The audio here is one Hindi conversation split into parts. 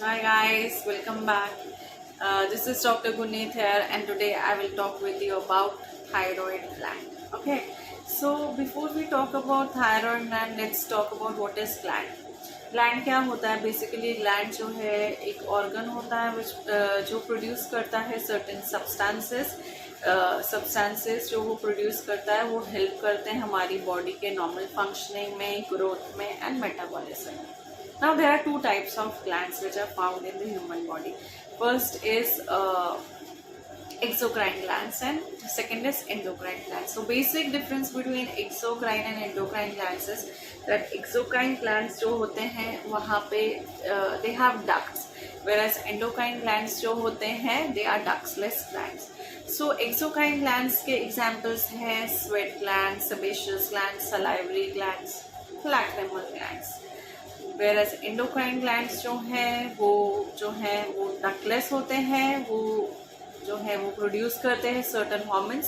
Hi guys, welcome back. This is Dr. Guneet here, and today I will talk with you about thyroid gland. Okay, so before we talk about thyroid gland, let's talk about what is gland. Gland क्या होता है? बेसिकली ग्लैंड जो है एक ऑर्गन होता है जो प्रोड्यूस करता है सर्टेन सब्सटेंसेस जो वो प्रोड्यूस करता है वो हेल्प करते हैं हमारी बॉडी के नॉर्मल फंक्शनिंग में, ग्रोथ में एंड मेटाबॉलिज्म में. Now there are two types of glands which are found in the human body. First is exocrine glands and second is endocrine glands. So basic difference between exocrine and endocrine glands is that exocrine glands जो होते हैं वहाँ पे they have ducts, whereas endocrine glands जो होते हैं they are ductless glands. So exocrine glands के examples हैं sweat glands, sebaceous glands, salivary glands, lacrimal glands. Whereas endocrine glands जो हैं वो ductless होते हैं, वो जो है वो प्रोड्यूस करते हैं सर्टन हॉर्मोन्स.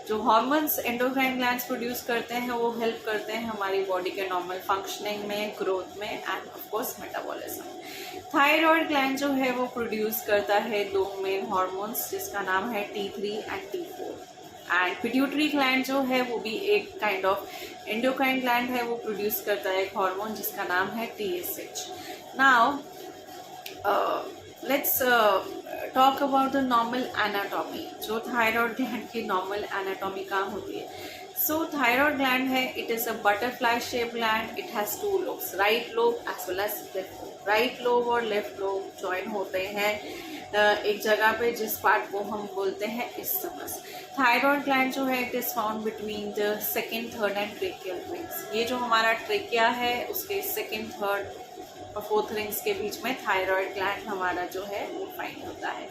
जो हॉर्मोन्स एंडोक्राइन ग्लैंड्स प्रोड्यूस करते हैं वो हेल्प करते हैं हमारी बॉडी के नॉर्मल फंक्शनिंग में, ग्रोथ में end of course metabolism. Thyroid gland जो है वो प्रोड्यूस करता है दो मेन हॉर्मोन्स जिसका नाम है T3 and T4. And pituitary gland जो है वो भी एक काइंड ऑफ एंडोक्राइन ग्लैंड है, वो प्रोड्यूस करता है एक हार्मोन जिसका नाम है TSH. Now let's talk about the normal anatomy. जो थायराइड ग्लैंड की नॉर्मल एनाटॉमी कहाँ होती है? सो थायराइड ग्लैंड है, it is a butterfly shape gland. It has two lobes, right lobe as well as left lobe. Right lobe और लेफ्ट लोब ज्वाइन होते हैं एक जगह पे जिस पार्ट को हम बोलते हैं isthmus. थायराइड ग्लैंड जो है it is found between the second, third and tracheal rings. ये जो हमारा ट्रेकिया है उसके सेकेंड, थर्ड और फोर्थ रिंग्स के बीच में थायराइड ग्लैंड हमारा जो है वो फाइंड होता है.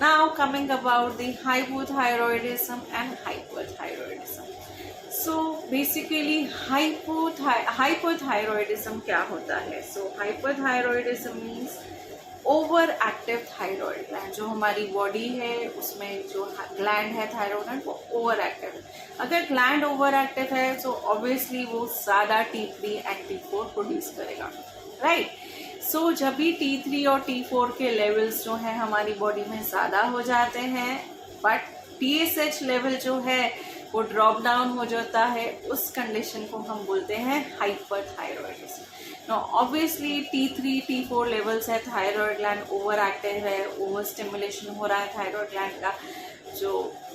Now coming about the hypothyroidism and hyperthyroidism. So basically hypothyroidism क्या होता है? So hyperthyroidism means over active thyroid gland. जो हमारी बॉडी है उसमें जो ग्लैंड है थायराइड ग्लैंड वो ओवर एक्टिव है. अगर ग्लैंड ओवर एक्टिव है तो ऑब्वियसली वो ज़्यादा T3 एंड T4 प्रोड्यूस करेगा, राइट? सो जब भी T3 और T4 के लेवल्स जो है हमारी बॉडी में ज़्यादा हो जाते हैं बट TSH लेवल जो है वो ड्रॉप डाउन हो जाता है, उस कंडीशन को हम बोलते हैं hyperthyroidism. Now obviously T3, T4 levels है, थायराइड ग्लैंड ओवर एक्टिव है, ओवर स्टिमुलेशन हो रहा है थायराइड ग्लैंड का. जो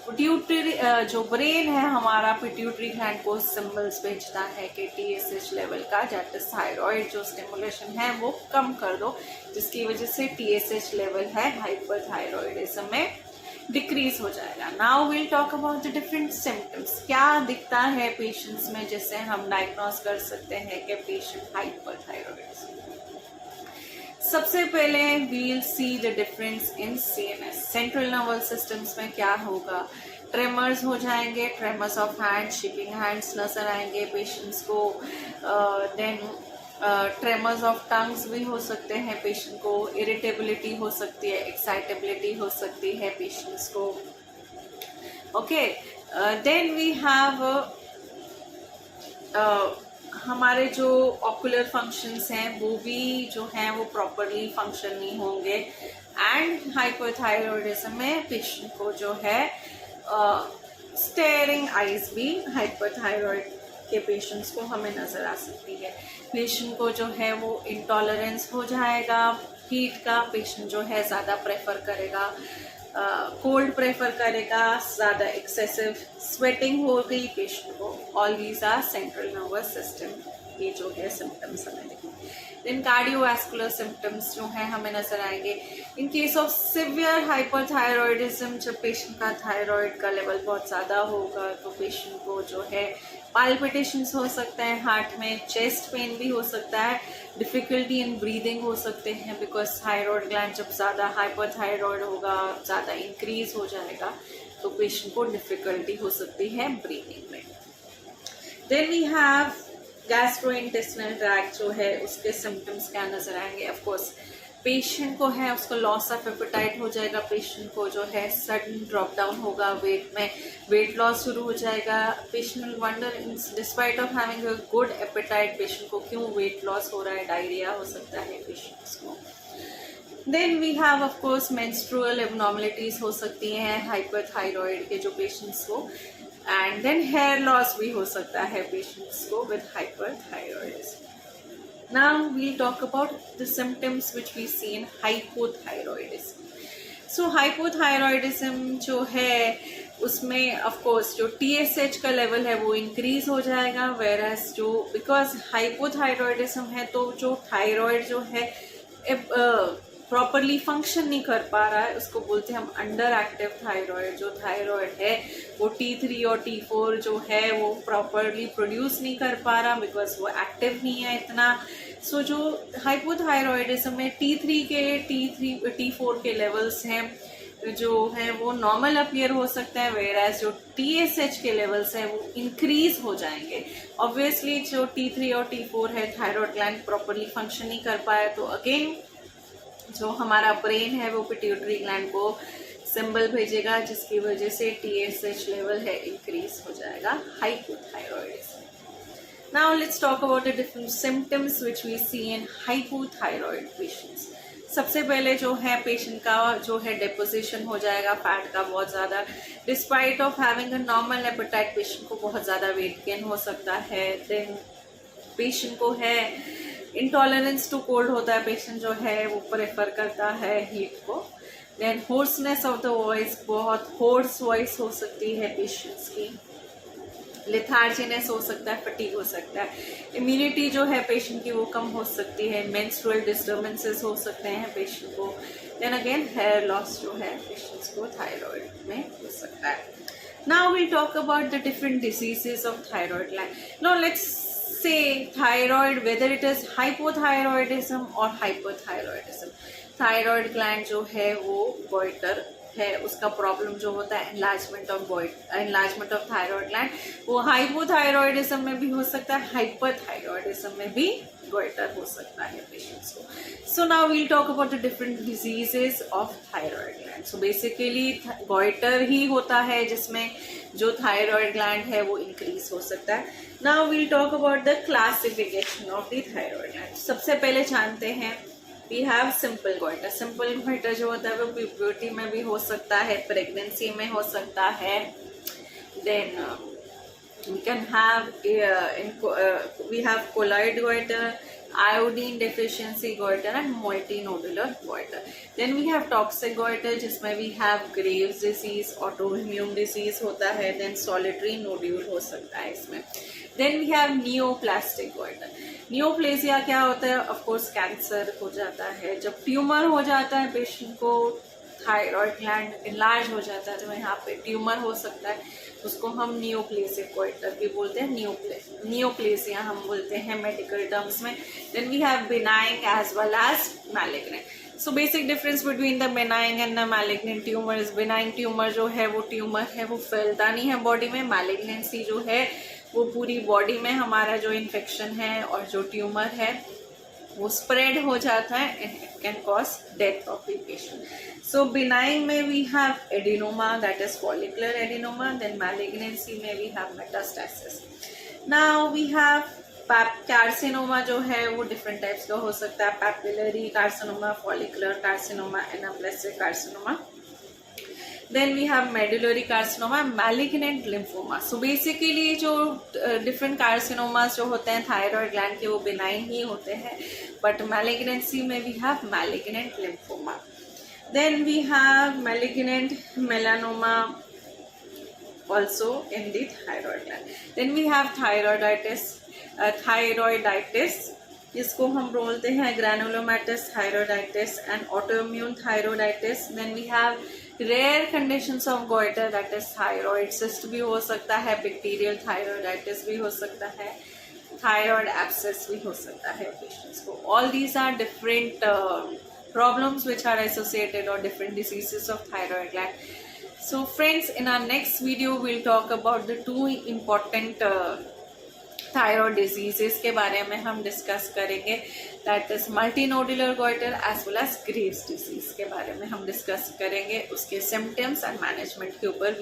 पिट्यूटरी जो ब्रेन है हमारा पिट्यूटरी ग्लैंड को सिंबल्स भेजता है कि TSH लेवल का दैट इज थायराइड जो स्टिमुलेशन है वो कम कर दो, जिसकी वजह से TSH लेवल है हाइपरथायरॉयडिज्म में डिक्रीज हो जाएगा. Now will talk about the different symptoms. क्या दिखता है पेशेंट्स में जिससे हम डायग्नोज कर सकते हैं कि पेशेंट हाइपरथायरॉयडिज्म. सबसे पहले we'll see the difference in CNS, central nervous systems में क्या होगा? ट्रेमर्स हो जाएंगे, tremors of hand, shaking hands नजर आएंगे पेशेंट्स को. देन ट्रेमर्स ऑफ टंग्स भी हो सकते हैं पेशेंट को. इरिटेबिलिटी हो सकती है, एक्साइटेबिलिटी हो सकती है पेशेंट्स को. ओके, देन वी हैव हमारे जो ऑक्यूलर फंक्शंस हैं वो भी जो हैं वो प्रॉपरली फंक्शन नहीं होंगे. एंड हाइपरथायरॉयडिज्म में पेशेंट को जो है स्टेयरिंग आइज भी हाइपरथायरॉयड के पेशेंट्स को हमें नजर आ सकती है. पेशेंट को जो है वो इंटॉलरेंस हो जाएगा हीट का. पेशेंट जो है ज़्यादा प्रेफर करेगा कोल्ड प्रेफर करेगा, ज़्यादा एक्सेसिव स्वेटिंग हो गई पेशेंट को. All these are central nervous system ये जो है सिम्टम्स हमें दिखेंगे. देन कार्डियोवैस्कुलर सिम्टम्स जो हैं हमें नजर आएंगे. In case of severe hyperthyroidism जब पेशेंट का थायराइड का लेवल बहुत ज़्यादा होगा तो पेशेंट को जो है पाल्पिटेशंस हो सकते हैं हार्ट में, चेस्ट पेन भी हो सकता है, डिफिकल्टी इन ब्रीदिंग हो सकते हैं बिकॉज थायराइड ग्लैंड जब ज़्यादा हाइपरथायरॉयड होगा, ज़्यादा इंक्रीज हो जाएगा तो पेशेंट को डिफिकल्टी हो सकती है ब्रीदिंग में. Then we have gastrointestinal tract जो है उसके सिम्टम्स क्या नजर आएंगे? ऑफ कोर्स पेशेंट को है उसको लॉस ऑफ एपेटाइट हो जाएगा. पेशेंट को जो है सडन ड्रॉप डाउन होगा वेट में, वेट लॉस शुरू हो जाएगा. Patient will wonder despite of having a good appetite patient को क्यों वेट लॉस हो रहा है, डायरिया हो सकता है पेशेंट्स को. Then we have of course menstrual abnormalities हो सकती हैं हाइपरथायरॉइड के जो पेशेंट्स को, एंड देन हेयर लॉस भी हो सकता है पेशेंट्स को with hyperthyroidism. Now we'll talk about the symptoms which we see in hypothyroidism. So hypothyroidism जो है उसमें of course जो TSH का लेवल है वो इंक्रीज हो जाएगा, whereas जो बिकॉज हाइपोथायरॉयडिज्म है तो जो थायराइड जो है प्रॉपरली फंक्शन नहीं कर पा रहा है, उसको बोलते हैं हम अंडर एक्टिव थायराइड. जो थायराइड है वो T3 और T4 जो है वो प्रॉपरली प्रोड्यूस नहीं कर पा रहा बिकॉज वो एक्टिव नहीं है इतना. सो जो हाइपोथायरॉयडिज्म में T3 के T4 के लेवल्स हैं जो है वो नॉर्मल अपीयर हो सकता है, वेयरएज जो TSH के लेवल्स हैं वो इंक्रीज हो जाएंगे. ऑब्वियसली जो T3 और T4 है थायराइड ग्लैंड प्रॉपरली फंक्शन नहीं कर पाया तो अगेन जो हमारा ब्रेन है वो पिट्यूटरी ग्लैंड को सिंबल भेजेगा जिसकी वजह से TSH लेवल है इंक्रीज हो जाएगा hypothyroidism. Now let's talk about the different symptoms which we see in hypothyroid patients. सबसे पहले जो है पेशेंट का जो है डिपोजिशन हो जाएगा फैट का बहुत ज़्यादा. Despite of having a normal appetite patient को बहुत ज़्यादा वेट गेन हो सकता है. देन पेशेंट को है इंटॉलरेंस टू कोल्ड होता है, पेशेंट जो है वो प्रेफर करता है हीट को. Then hoarseness of the voice, बहुत होर्स वॉइस हो सकती है पेशेंट्स की. लेथार्जीनेस हो सकता है, फटीग हो सकता है. इम्यूनिटी जो है पेशेंट की वो कम हो सकती है. मेंस्ट्रुअल डिस्टर्बेंसेस हो सकते हैं पेशेंट को. देन अगेन हेयर लॉस जो है पेशेंट्स को थायराइड में हो सकता है. Now we talk about the different diseases of thyroid gland. Now let's say thyroid, whether it is hypothyroidism or hyperthyroidism. Thyroid gland जो है वो गोइटर है, उसका प्रॉब्लम जो होता है एनलार्जमेंट ऑफ थायराइड ग्लैंड, वो हाइपोथायरॉयडिज्म में भी हो सकता है, हाइपरथायरॉयडिज्म में भी गोइटर हो सकता है पेशेंट्स को. So now we'll talk about the different diseases of thyroid gland. So basically goitre ही होता है जिसमें जो थायराइड ग्लैंड है वो इंक्रीज हो सकता है. Now we'll talk about the classification of the thyroid gland. सबसे पहले जानते हैं we have simple goitre. Simple goitre जो होता है वो प्यूबर्टी में भी हो सकता है, प्रेगनेंसी में हो सकता है. Then we can have we have colloid goiter, iodine deficiency goiter and multinodular goiter. Then we have toxic goiter जिसमें we have Graves disease, autoimmune disease होता है. Then solitary nodule हो सकता है इसमें. Then we have neoplastic goiter. नियोप्लेसिया क्या होता है? ऑफ कोर्स कैंसर हो जाता है. जब ट्यूमर हो जाता है पेशेंट को, थायराइड ग्लैंड इनलार्ज हो जाता है तो यहाँ पे ट्यूमर हो सकता है, उसको हम नियोप्लेसिक गोइटर भी बोलते हैं. नियोप्लेसिया हम बोलते हैं मेडिकल टर्म्स में. Then we have benign as well as malignant. So basic difference between the benign and the malignant tumour is benign tumour जो है वो ट्यूमर है वो फैलता नहीं है बॉडी में. मैलिग्नेंसी जो है वो पूरी बॉडी में हमारा जो इन्फेक्शन है और जो ट्यूमर है वो स्प्रेड हो जाता है and it can cause death of the patient. So benign में we have adenoma, that is follicular adenoma. Then malignancy में we have metastasis. Now we have carcinoma जो है वो डिफरेंट टाइप्स का हो सकता है. Papillary carcinoma, follicular carcinoma, anaplastic carcinoma. Then we have medullary carcinoma, malignant lymphoma. So basically जो different carcinomas जो होते हैं thyroid gland के वो benign ही होते हैं, but malignancy में we have malignant lymphoma. Then we have malignant melanoma also in the thyroid gland. Then we have thyroiditis जिसको हम बोलते हैं granulomatous thyroiditis and autoimmune thyroiditis. Then we have rare conditions of goiter, that is thyroid cyst भी हो सकता है, bacterial thyroiditis भी हो सकता है, thyroid abscess भी हो सकता है patients को. All these are different problems which are associated or different diseases of thyroid gland. So friends, in our next video we'll talk about the two important thyroid diseases के बारे में हम डिस्कस करेंगे, that is multinodular goitre as well as Graves disease के बारे में हम डिस्कस करेंगे. उसके सिम्टम्स एंड मैनेजमेंट के ऊपर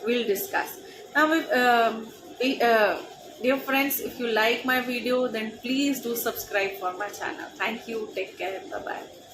will discuss. Now Dear friends, if you like my video, then please do subscribe for my channel. Thank you. Take care. Bye bye.